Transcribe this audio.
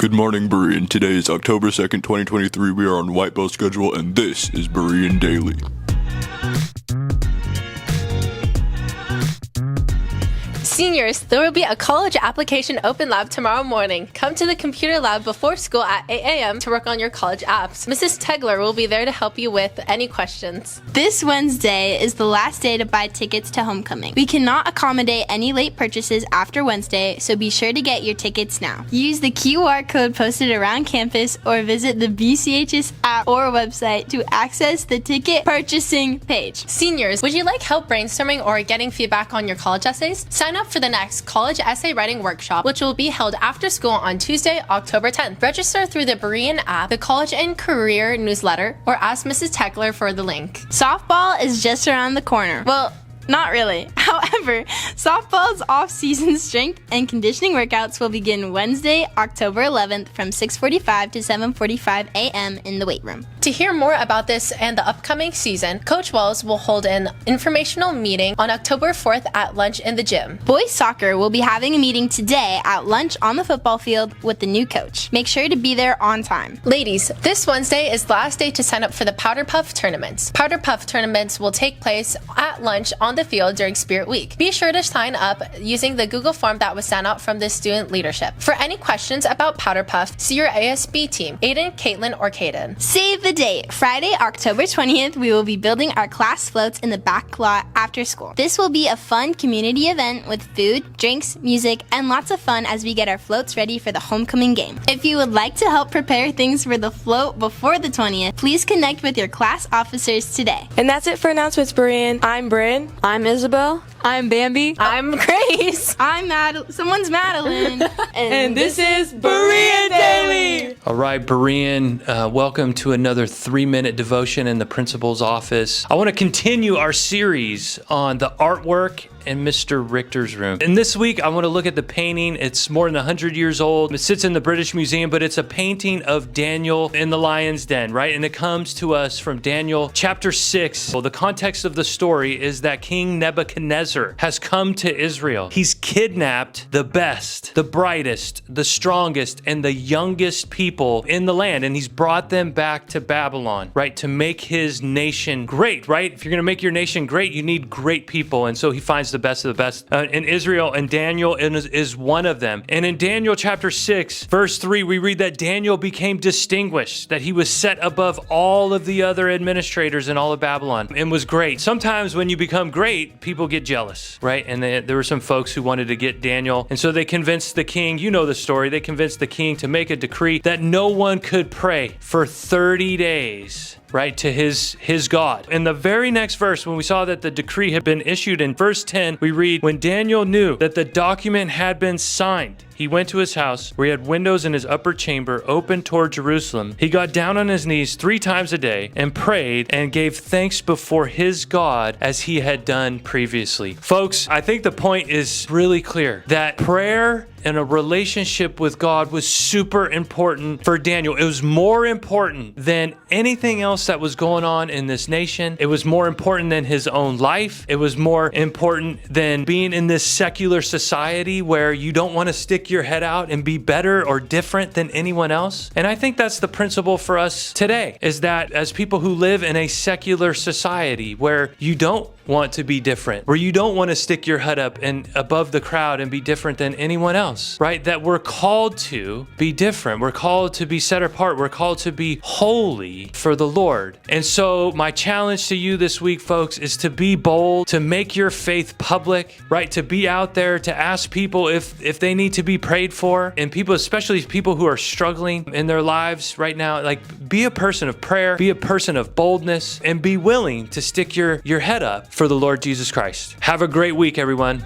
Good morning, Berean. Today is October 2nd, 2023. We are on white belt schedule, and this is Berean Daily. Seniors, there will be a college application open lab tomorrow morning. Come to the computer lab before school at 8 a.m. to work on your college apps. Mrs. Tegler will be there to help you with any questions. This Wednesday is the last day to buy tickets to homecoming. We cannot accommodate any late purchases after Wednesday, so be sure to get your tickets now. Use the QR code posted around campus or visit the BCHS app or website to access the ticket purchasing page. Seniors, would you like help brainstorming or getting feedback on your college essays? Sign up for the next college essay writing workshop, which will be held after school on Tuesday, October 10th. Register through the Berean app, the College and Career newsletter, or ask Mrs. Tegler for the link. Softball is just around the corner. Well, not really. However, softball's off-season strength and conditioning workouts will begin Wednesday, October 11th from 6:45 to 7:45 a.m. in the weight room. To hear more about this and the upcoming season, Coach Wells will hold an informational meeting on October 4th at lunch in the gym. Boys soccer will be having a meeting today at lunch on the football field with the new coach. Make sure to be there on time. Ladies, this Wednesday is the last day to sign up for the Powder Puff tournaments. Powder Puff tournaments will take place at lunch on the field during Spirit Week. Be sure to sign up using the Google form that was sent out from the student leadership. For any questions about Powder Puff, see your ASB team, Aiden, Caitlin, or Caden. Save the date. Friday, October 20th, we will be building our class floats in the back lot after school. This will be a fun community event with food, drinks, music, and lots of fun as we get our floats ready for the homecoming game. If you would like to help prepare things for the float before the 20th, please connect with your class officers today. And that's it for announcements, Berean. I'm Bryn. I'm Isabel. I'm Bambi. I'm Grace. I'm Someone's Madeline. And this is Berean Daily. All right, Berean, welcome to another 3-minute devotion in the principal's office. I want to continue our series on the artwork in Mr. Richter's room. And this week, I want to look at the painting. It's more than 100 years old. It sits in the British Museum, but it's a painting of Daniel in the lion's den, right? And it comes to us from Daniel chapter 6. Well, the context of the story is that King Nebuchadnezzar has come to Israel. He's kidnapped the best, the brightest, the strongest, and the youngest people in the land, and he's brought them back to Babylon, right? To make his nation great, right? If you're going to make your nation great, you need great people. And so he finds the best of the best in Israel, and Daniel is one of them. And in Daniel chapter 6, verse 3, we read that Daniel became distinguished, that he was set above all of the other administrators in all of Babylon and was great. Sometimes when you become great, people get jealous, right? And there were some folks who wanted to get Daniel. And so they convinced the king, you know the story, they convinced the king to make a decree that no one could pray for 30 days. Right, to his God. In the very next verse, when we saw that the decree had been issued in verse 10, we read, when Daniel knew that the document had been signed, he went to his house where he had windows in his upper chamber open toward Jerusalem. He got down on his knees 3 times a day and prayed and gave thanks before his God as he had done previously. Folks, I think the point is really clear that prayer and a relationship with God was super important for Daniel. It was more important than anything else that was going on in this nation. It was more important than his own life. It was more important than being in this secular society where you don't want to stick your head out and be better or different than anyone else. And I think that's the principle for us today, is that as people who live in a secular society where you don't want to be different, where you don't want to stick your head up and above the crowd and be different than anyone else, right? That we're called to be different. We're called to be set apart. We're called to be holy for the Lord. And so my challenge to you this week, folks, is to be bold, to make your faith public, right? To be out there, to ask people if they need to be prayed for, and people, especially people who are struggling in their lives right now, like be a person of prayer, be a person of boldness, and be willing to stick your head up for the Lord Jesus Christ. Have a great week, everyone.